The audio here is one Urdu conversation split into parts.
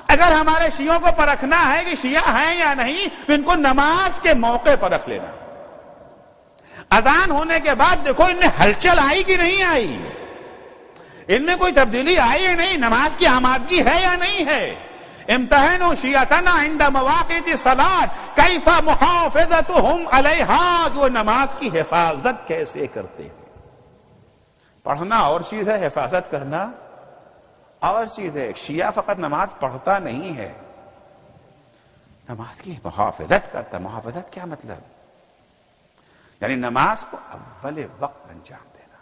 اگر ہمارے شیعوں کو پرکھنا ہے کہ شیعہ ہیں یا نہیں تو ان کو نماز کے موقع پر رکھ لینا. اذان ہونے کے بعد دیکھو ان میں ہلچل آئی کہ نہیں آئی, ان میں کوئی تبدیلی آئی یا نہیں, نماز کی آمادگی ہے یا نہیں ہے. امتحنوا شیعتنا عند مواقیت الصلاۃ کیف محافظتهم علیہا, کہ وہ نماز کی حفاظت کیسے کرتے ہیں. پڑھنا اور چیز ہے, حفاظت کرنا اور چیز ہے. ایک شیعہ فقط نماز پڑھتا نہیں ہے, نماز کی محافظت کرتا. محافظت کیا مطلب؟ یعنی نماز کو اول وقت انجام دینا.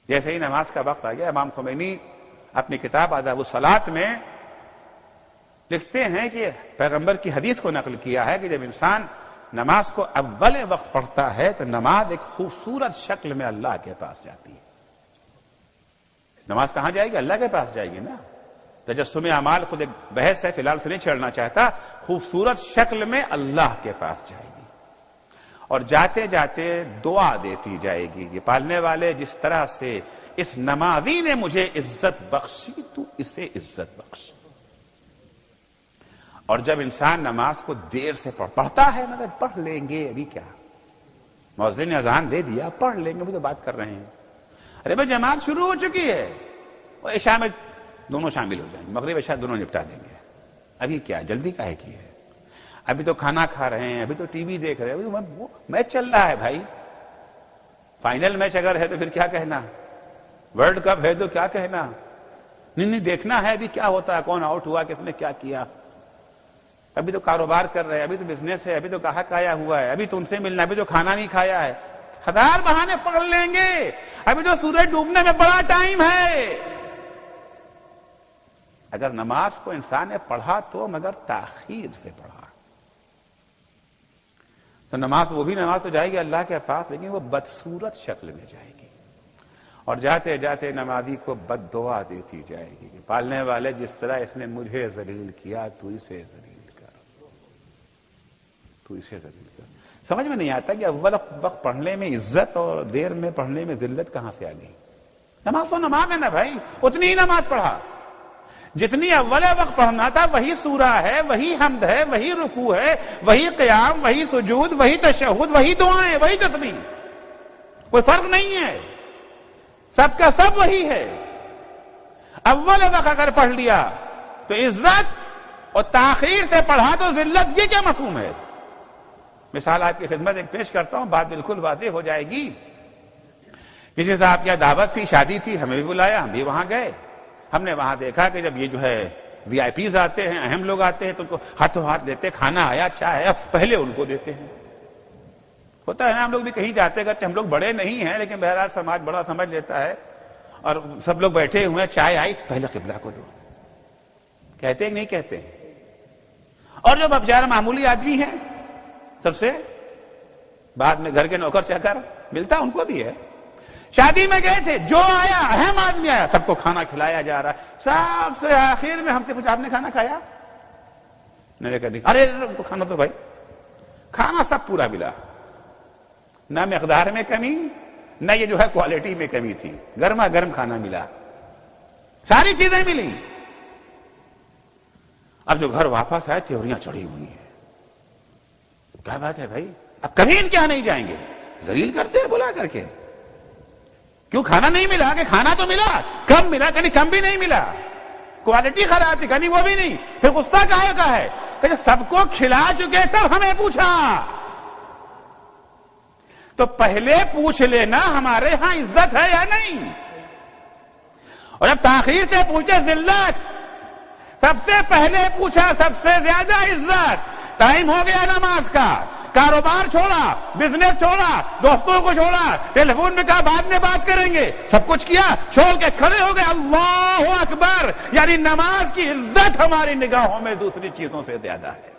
جیسے ہی نماز کا وقت آ گیا, امام خمینی اپنی کتاب آداب الصلاۃ میں لکھتے ہیں کہ پیغمبر کی حدیث کو نقل کیا ہے کہ جب انسان نماز کو اول وقت پڑھتا ہے تو نماز ایک خوبصورت شکل میں اللہ کے پاس جاتی ہے. نماز کہاں جائے گی؟ اللہ کے پاس جائے گی نا. تجسم اعمال خود ایک بحث ہے, فی الحال سے نہیں چھیڑنا چاہتا. خوبصورت شکل میں اللہ کے پاس جائے گی اور جاتے جاتے دعا دیتی جائے گی کہ پالنے والے جس طرح سے اس نمازی نے مجھے عزت بخشی تو اسے عزت بخش. اور جب انسان نماز کو دیر سے پڑھتا ہے, مگر پڑھ لیں گے ابھی کیا, مؤذن نے اذان دے دیا, پڑھ لیں گے, ابھی تو بات کر رہے ہیں. ارے بھائی جماعت شروع ہو چکی ہے, اور عشاء میں دونوں شامل ہو جائیں گے, مغرب عشاء دونوں نپٹا دیں گے. ابھی کیا جلدی کاہے کی ہے؟ ابھی تو کھانا کھا رہے ہیں, ابھی تو ٹی وی دیکھ رہے ہیں, ابھی تو میچ چل رہا ہے. بھائی فائنل میچ اگر ہے تو پھر کیا کہنا, ورلڈ کپ ہے تو کیا کہنا. نہیں دیکھنا ہے ابھی کیا ہوتا ہے, کون آؤٹ ہوا, کس نے کیا کیا. ابھی تو کاروبار کر رہے ہیں, ابھی تو بزنس ہے, ابھی تو گاہک آیا ہوا ہے, ابھی تو ان سے ملنا, ابھی تو کھانا نہیں کھایا ہے. ہزار بہانے پکڑ لیں گے, ابھی تو سورج ڈوبنے میں بڑا ٹائم ہے. اگر نماز کو انسان نے پڑھا تو مگر تاخیر سے پڑھا تو نماز, وہ بھی نماز تو جائے گی اللہ کے پاس, لیکن وہ بدصورت شکل میں جائے گی. اور جاتے جاتے نمازی کو بد دعا دیتی جائے گی کہ پالنے والے جس طرح اس نے مجھے ذلیل کیا تو اسے ذلیل کر, تو اسے ذلیل کر. سمجھ میں نہیں آتا کہ اول وقت پڑھنے میں عزت اور دیر میں پڑھنے میں ذلت کہاں سے آ گئی. نماز تو نماز ہے نا بھائی, اتنی ہی نماز پڑھا جتنی اول وقت پڑھنا تھا. وہی سورہ ہے, وہی حمد ہے, وہی رکوع ہے, وہی قیام, وہی سجود, وہی تشہد, وہی دعائیں, وہی تسبیح. کوئی فرق نہیں ہے, سب کا سب وہی ہے. اول وقت اگر پڑھ لیا تو عزت, اور تاخیر سے پڑھا تو ذلت. یہ کیا مفہوم ہے؟ مثال آپ کی خدمت ایک پیش کرتا ہوں, بات بالکل واضح ہو جائے گی. کسی صاحب کی دعوت تھی, شادی تھی, ہمیں بھی بلایا, ہم بھی وہاں گئے. ہم نے وہاں دیکھا کہ جب یہ جو ہے وی آئی پیز آتے ہیں, اہم لوگ آتے ہیں, تو ان کو ہاتھوں ہاتھ دیتے, کھانا آیا, چائے آیا, پہلے ان کو دیتے ہیں. ہوتا ہے نا, ہم لوگ بھی کہیں جاتے گھر, ہم لوگ بڑے نہیں ہیں لیکن بہرحال سماج بڑا سمجھ لیتا ہے, اور سب لوگ بیٹھے ہوئے ہیں, چائے آئی, پہلے قبلہ کو دو. کہتے ہیں نہیں کہتے ہیں؟ اور جو بیچارہ معمولی آدمی ہیں, سب سے بعد میں گھر کے نوکر چاکر ملتا, ان کو بھی ہے. شادی میں گئے تھے, جو آیا اہم آدمی آیا, سب کو کھانا کھلایا جا رہا ہے. سب سے آخر میں ہم سے پوچھا, آپ نے کھانا کھایا؟ میں نے کہا ارے کھانا تو بھائی, کھانا سب پورا ملا, نہ مقدار میں کمی, نہ یہ جو ہے کوالٹی میں کمی تھی. گرما گرم کھانا ملا, ساری چیزیں ملی. اب جو گھر واپس آئے, تیوریاں چڑھی ہوئی ہیں. کیا بات ہے بھائی, اب کبھی ان کے یہاں نہیں جائیں گے. ذلیل کرتے ہیں بلا کر کے. کیوں کھانا نہیں ملا؟ کہ کھانا تو ملا, کم ملا, کہیں کم بھی نہیں ملا. کوالٹی خراب تھی, کہیں وہ بھی نہیں. پھر غصہ کہے کا ہے کہ سب کو کھلا چکے تب ہمیں پوچھا. تو پہلے پوچھ لینا ہمارے ہاں عزت ہے یا نہیں. اور جب تاخیر سے پوچھے ذلت, سب سے پہلے پوچھا سب سے زیادہ عزت. ٹائم ہو گیا نماز کا, کاروبار چھوڑا, بزنس چھوڑا, دوستوں کو چھوڑا, ٹیلی فون میں کہا بعد میں بات کریں گے, سب کچھ کیا, چھوڑ کے کھڑے ہو گئے. اللہ اکبر. یعنی نماز کی عزت ہماری نگاہوں میں دوسری چیزوں سے زیادہ ہے.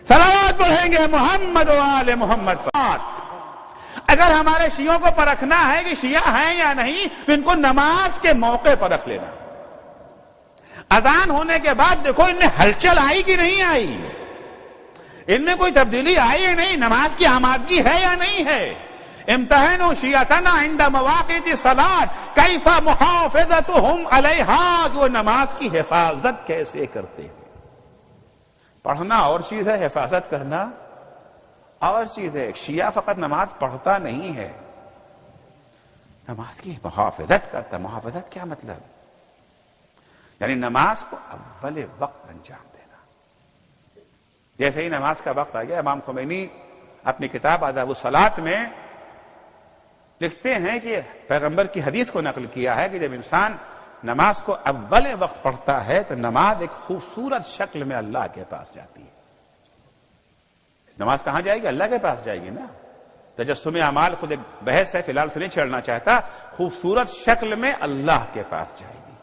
صلوات پڑھیں گے محمد و آل محمد پر. اگر ہمارے شیعوں کو پرکھنا ہے کہ شیعہ ہیں یا نہیں تو ان کو نماز کے موقع پر رکھ لینا. اذان ہونے کے بعد دیکھو ان میں ہلچل آئی کہ نہیں آئی, ان میں کوئی تبدیلی آئی یا نہیں, نماز کی آمادگی ہے یا نہیں ہے. امتحنوا شیعتنا عند مواقیت الصلاۃ کیف محافظتهم علیہا، وہ نماز کی حفاظت کیسے کرتے ہیں۔ پڑھنا اور چیز ہے، حفاظت کرنا اور چیز ہے۔ ایک شیعہ فقط نماز پڑھتا نہیں ہے، نماز کی محافظت کرتا۔ محافظت کیا مطلب؟ یعنی نماز کو اول وقت انجام دینا۔ جیسے ہی نماز کا وقت آ گیا، امام خمینی اپنی کتاب آداب الصلاۃ میں لکھتے ہیں کہ پیغمبر کی حدیث کو نقل کیا ہے کہ جب انسان نماز کو اول وقت پڑھتا ہے تو نماز ایک خوبصورت شکل میں اللہ کے پاس جاتی ہے۔ نماز کہاں جائے گی؟ اللہ کے پاس جائے گی نا۔ تجسم اعمال خود ایک بحث ہے، فی الحال سے نہیں چھیڑنا چاہتا۔ خوبصورت شکل میں اللہ کے پاس جائے گی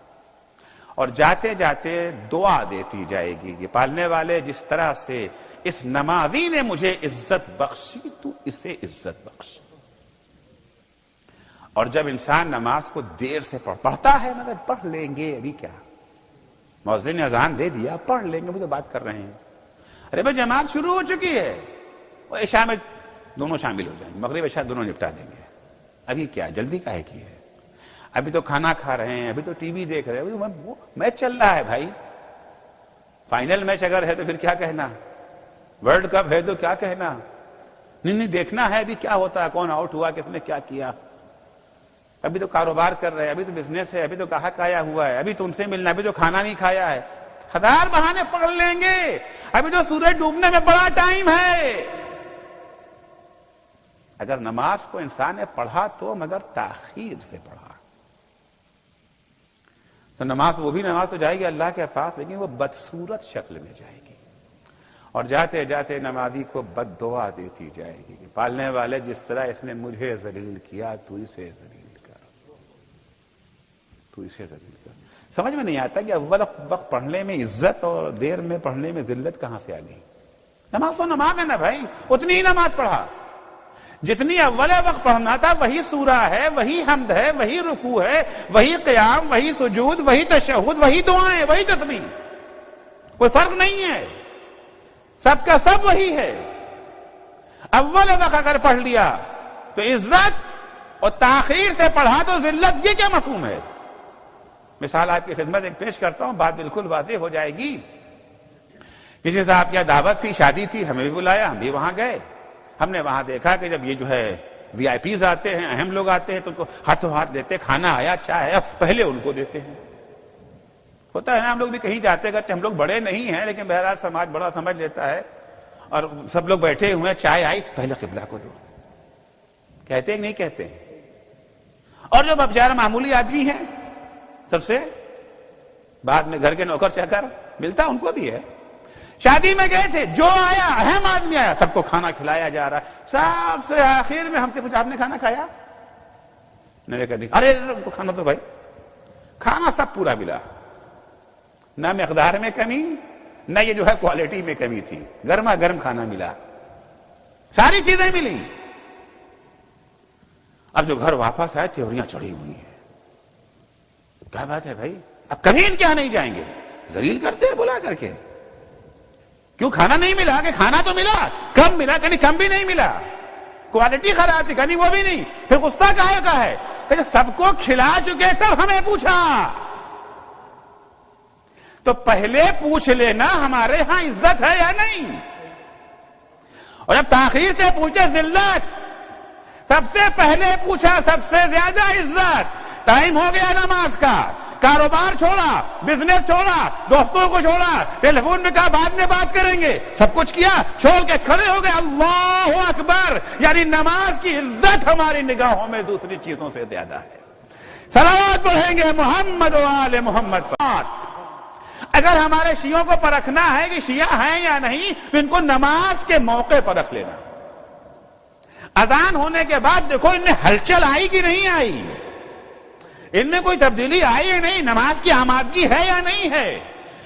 اور جاتے جاتے دعا دیتی جائے گی، یہ پالنے والے جس طرح سے اس نمازی نے مجھے عزت بخشی تو اسے عزت بخش۔ اور جب انسان نماز کو دیر سے پڑھتا ہے، مگر پڑھ لیں گے ابھی کیا، مؤذن نے اذان دے دیا، پڑھ لیں گے، وہ تو بات کر رہے ہیں۔ ارے بھائی جماعت شروع ہو چکی ہے، وہ عشاء میں دونوں شامل ہو جائیں گے، مغرب عشاء دونوں نپٹا دیں گے، ابھی کیا جلدی کاہے کی ہے؟ ابھی تو کھانا کھا رہے ہیں، ابھی تو ٹی وی دیکھ رہے ہیں، وہ میچ چل رہا ہے بھائی۔ فائنل میچ اگر ہے تو پھر کیا کہنا، ورلڈ کپ ہے تو کیا کہنا، نہیں دیکھنا ہے ابھی کیا ہوتا ہے، کون آؤٹ ہوا، کس نے کیا کیا۔ ابھی تو کاروبار کر رہے ہیں، ابھی تو بزنس ہے، ابھی تو گاہک آیا ہوا ہے، ابھی تو ان سے ملنا، ابھی تو کھانا نہیں کھایا ہے۔ ہزار بہانے پڑھ لیں گے، ابھی تو سورج ڈوبنے میں بڑا ٹائم ہے۔ اگر نماز کو انسان نے پڑھا تو مگر تاخیر سے پڑھا تو نماز، وہ بھی نماز تو جائے گی اللہ کے پاس، لیکن وہ بدصورت شکل میں جائے گی اور جاتے جاتے نمازی کو بد دعا دیتی جائے گی کہ پالنے والے جس طرح اس نے مجھے ذلیل کیا تو اسے ذلیل کر، تو اسے ذلیل کر۔ سمجھ میں نہیں آتا کہ اول وقت پڑھنے میں عزت اور دیر میں پڑھنے میں ذلت کہاں سے آ گئی؟ نماز تو نماز ہے نا بھائی، اتنی ہی نماز پڑھا جتنی اول وقت پڑھنا تھا، وہی سورہ ہے، وہی حمد ہے، وہی رکوع ہے، وہی قیام، وہی سجود، وہی تشہد، وہی دعائیں، وہی تسبیح، کوئی فرق نہیں ہے، سب کا سب وہی ہے۔ اول وقت اگر پڑھ لیا تو عزت، اور تاخیر سے پڑھا تو ذلت، یہ کیا مفہوم ہے؟ مثال آپ کی خدمت ایک پیش کرتا ہوں، بات بالکل واضح ہو جائے گی۔ کسی صاحب کی دعوت تھی، شادی تھی، ہمیں بھی بلایا، ہم بھی وہاں گئے۔ ہم نے وہاں دیکھا کہ جب یہ جو ہے وی آئی پیز آتے ہیں، اہم لوگ آتے ہیں تو ان کو ہاتھوں ہاتھ دیتے، کھانا آیا، چائے آیا، پہلے ان کو دیتے ہیں۔ ہوتا ہے نا، ہم لوگ بھی کہیں جاتے گرچہ ہم لوگ بڑے نہیں ہیں، لیکن بہرحال سماج بڑا سمجھ لیتا ہے، اور سب لوگ بیٹھے ہوئے ہیں، چائے آئی، پہلے قبلہ کو دو، کہتے ہیں نہیں کہتے ہیں؟ اور جو بیچارہ معمولی آدمی ہیں، سب سے بعد میں گھر کے نوکر چاکر ملتا، ان کو بھی ہے۔ شادی میں گئے تھے، جو آیا اہم آدمی آیا، سب کو کھانا کھلایا جا رہا ہے۔ سب سے آخر میں ہم سے پوچھا، آپ نے کھانا کھایا؟ میں نے کہا نہیں۔ ارے کھانا تو بھائی، کھانا سب پورا ملا، نہ مقدار میں کمی، نہ یہ جو ہے کوالٹی میں کمی تھی، گرما گرم کھانا ملا، ساری چیزیں ملی۔ اب جو گھر واپس آئے، تیوریاں چڑھی ہوئی ہیں، کیا بات ہے بھائی، اب کبھی ان کے یہاں نہیں جائیں گے، ذلیل کرتے ہیں بلا کر کے۔ کیوں کھانا نہیں ملا؟ کہ کھانا تو ملا، کم ملا، کہیں کم بھی نہیں ملا، کوالٹی خراب تھی، کہیں وہ بھی نہیں۔ پھر غصہ کاہے کا ہے کہ سب کو کھلا چکے تب ہمیں پوچھا، تو پہلے پوچھ لینا ہمارے ہاں عزت ہے یا نہیں۔ اور جب تاخیر سے پوچھے ذلت، سب سے پہلے پوچھا سب سے زیادہ عزت۔ ٹائم ہو گیا نماز کا، کاروبار چھوڑا، بزنس چھوڑا، دوستوں کو چھوڑا، ٹیلی فون میں کہا بعد میں بات کریں گے، سب کچھ کیا، چھوڑ کے کھڑے ہو گئے، اللہ اکبر۔ یعنی نماز کی عزت ہماری نگاہوں میں دوسری چیزوں سے زیادہ ہے۔ صلوات پڑھیں گے محمد و آل محمد پر۔ اگر ہمارے شیعوں کو پرکھنا ہے کہ شیعہ ہیں یا نہیں، تو ان کو نماز کے موقع پر رکھ لینا۔ اذان ہونے کے بعد دیکھو ان میں ہلچل آئی کہ نہیں آئی، ان میں کوئی تبدیلی آئی یا نہیں، نماز کی آمادگی ہے یا نہیں ہے۔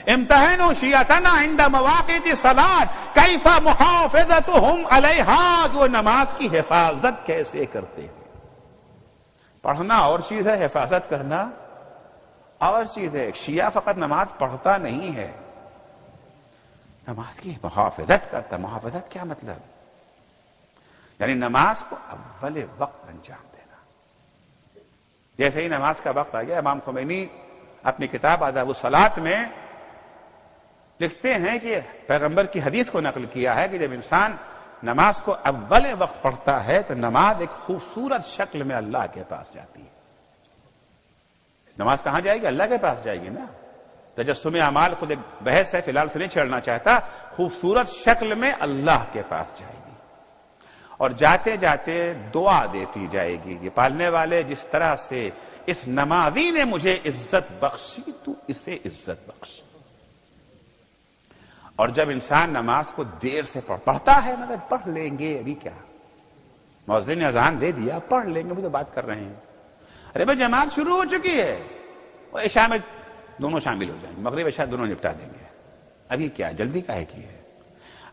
امتحنوا شیعتنا عند مواقیت الصلاۃ کیف محافظتهم علیہا، وہ نماز کی حفاظت کیسے کرتے ہیں۔ پڑھنا اور چیز ہے، حفاظت کرنا اور چیز ہے۔ ایک شیعہ فقط نماز پڑھتا نہیں ہے، نماز کی محافظت کرتا۔ محافظت کیا مطلب؟ یعنی نماز کو اول وقت انجام دینا. جیسے ہی نماز کا وقت آ گیا، امام خمینی اپنی کتاب آداب الصلاۃ میں لکھتے ہیں کہ پیغمبر کی حدیث کو نقل کیا ہے کہ جب انسان نماز کو اول وقت پڑھتا ہے تو نماز ایک خوبصورت شکل میں اللہ کے پاس جاتی ہے. نماز کہاں جائے گی؟ اللہ کے پاس جائے گی نا. تجسم اعمال خود ایک بحث ہے، فی الحال سے نہیں چھیڑنا چاہتا. خوبصورت شکل میں اللہ کے پاس جائے گی اور جاتے جاتے دعا دیتی جائے گی کہ پالنے والے جس طرح سے اس نمازی نے مجھے عزت بخشی تو اسے عزت بخش. اور جب انسان نماز کو دیر سے پڑھتا ہے، مگر پڑھ لیں گے ابھی کیا، مؤذن نے اذان دے دیا پڑھ لیں گے، وہ تو بات کر رہے ہیں. ارے بھائی جماعت شروع ہو چکی ہے، وہ عشاء میں دونوں شامل ہو جائیں گے، مغرب عشاء دونوں نپٹا دیں گے. ابھی کیا جلدی کاہے کی ہے؟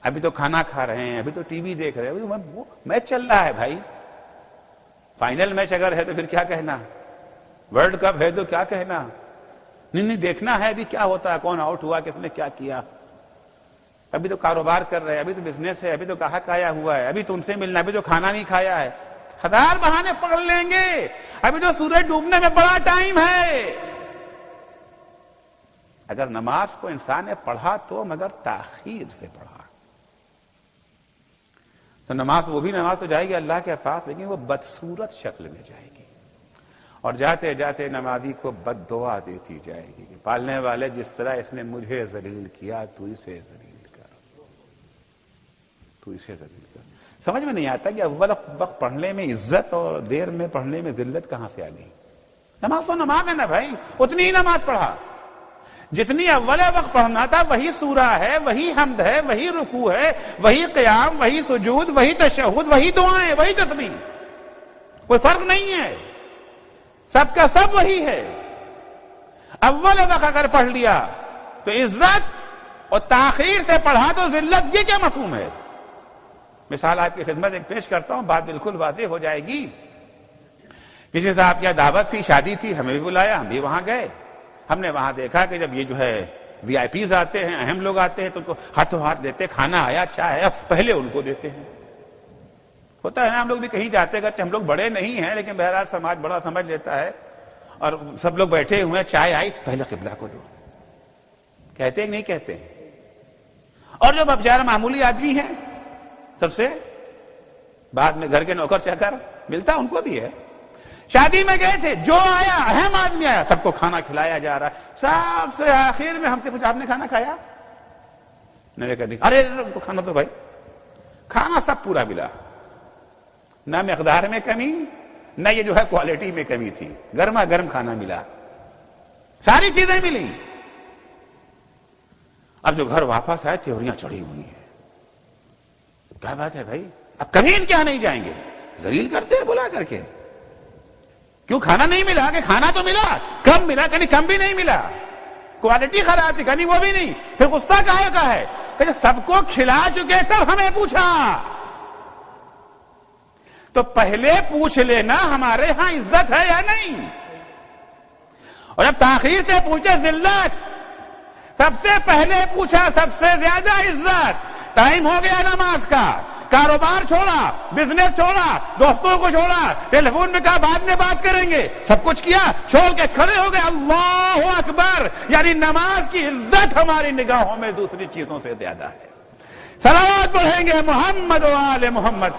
ابھی تو کھانا کھا رہے ہیں، ابھی تو ٹی وی دیکھ رہے ہیں، میچ چل رہا ہے بھائی. فائنل میچ اگر ہے تو پھر کیا کہنا، ورلڈ کپ ہے تو کیا کہنا. نہیں دیکھنا ہے ابھی کیا ہوتا ہے، کون آؤٹ ہوا، کس نے کیا کیا. ابھی تو کاروبار کر رہے ہیں، ابھی تو بزنس ہے، ابھی تو گاہک آیا ہوا ہے، ابھی تو ان سے ملنا، ابھی تو کھانا نہیں کھایا ہے. ہزار بہانے پڑھ لیں گے، ابھی تو سورج ڈوبنے میں بڑا ٹائم ہے. اگر نماز کو انسان نے پڑھا تو مگر تاخیر سے پڑھا تو نماز، وہ بھی نماز تو جائے گی اللہ کے پاس، لیکن وہ بدصورت شکل میں جائے گی. اور جاتے جاتے نمازی کو بد دعا دیتی جائے گی کہ پالنے والے جس طرح اس نے مجھے ذلیل کیا تو اسے ذلیل کر، تو اسے ذلیل کر. سمجھ میں نہیں آتا کہ اول وقت پڑھنے میں عزت اور دیر میں پڑھنے میں ذلت کہاں سے آ گئی. نماز تو نماز ہے نا بھائی، اتنی ہی نماز پڑھا جتنی اول وقت پڑھنا تھا. وہی سورہ ہے، وہی حمد ہے، وہی رکوع ہے، وہی قیام، وہی سجود، وہی تشہد، وہی دعائیں، وہی تسبیح. کوئی فرق نہیں ہے، سب کا سب وہی ہے. اول وقت اگر پڑھ لیا تو عزت، اور تاخیر سے پڑھا تو ذلت. یہ کیا مفہوم ہے؟ مثال آپ کی خدمت ایک پیش کرتا ہوں، بات بالکل واضح ہو جائے گی. کسی صاحب کی دعوت تھی، شادی تھی، ہمیں بھی بلایا، ہم بھی وہاں گئے. ہم نے وہاں دیکھا کہ جب یہ جو ہے وی آئی پیز آتے ہیں، اہم لوگ آتے ہیں، تو ان کو ہاتھوں ہاتھ دیتے، کھانا آیا، چائے آیا، پہلے ان کو دیتے ہیں. ہوتا ہے نا، ہم لوگ بھی کہیں جاتے گھر، ہم لوگ بڑے نہیں ہیں لیکن بہرحال سماج بڑا سمجھ لیتا ہے، اور سب لوگ بیٹھے ہوئے ہیں، چائے آئی، پہلے قبلہ کو دو. کہتے ہیں نہیں کہتے ہیں؟ اور جو بیچارہ معمولی آدمی ہیں، سب سے بعد میں گھر کے نوکر چاکر ملتا، ان کو بھی ہے. شادی میں گئے تھے، جو آیا اہم آدمی آیا، سب کو کھانا کھلایا جا رہا ہے. سب سے آخر میں ہم سے پوچھا آپ نے کھانا کھایا؟ نہیں کہا نہیں. ارے ان کو کھانا تو بھائی، کھانا سب پورا ملا، نہ مقدار میں کمی، نہ یہ جو ہے کوالٹی میں کمی تھی. گرما گرم کھانا ملا، ساری چیزیں ملی. اب جو گھر واپس آئے، تیوریاں چڑھی ہوئی ہیں. کیا بات ہے بھائی، اب کبھی ان کے یہاں نہیں جائیں گے. ذلیل کرتے ہیں بلا کر کے. کیوں کھانا نہیں ملا؟ کہ کھانا تو ملا، کم ملا، کہیں کم بھی نہیں ملا. کوالٹی خراب تھی، کہیں وہ بھی نہیں. پھر غصہ کہے کا ہے کہ سب کو کھلا چکے تب ہمیں پوچھا. تو پہلے پوچھ لینا ہمارے ہاں عزت ہے یا نہیں. اور جب تاخیر سے پوچھے ذلت، سب سے پہلے پوچھا سب سے زیادہ عزت. ٹائم ہو گیا نماز کا، کاروبار چھوڑا، بزنس چھوڑا، دوستوں کو چھوڑا، ٹیلی فون میں کہا بعد میں بات کریں گے، سب کچھ کیا، چھوڑ کے کھڑے ہو گئے. اللہ اکبر. یعنی نماز کی عزت ہماری نگاہوں میں دوسری چیزوں سے زیادہ ہے. صلوات پڑھیں گے محمد و آل محمد.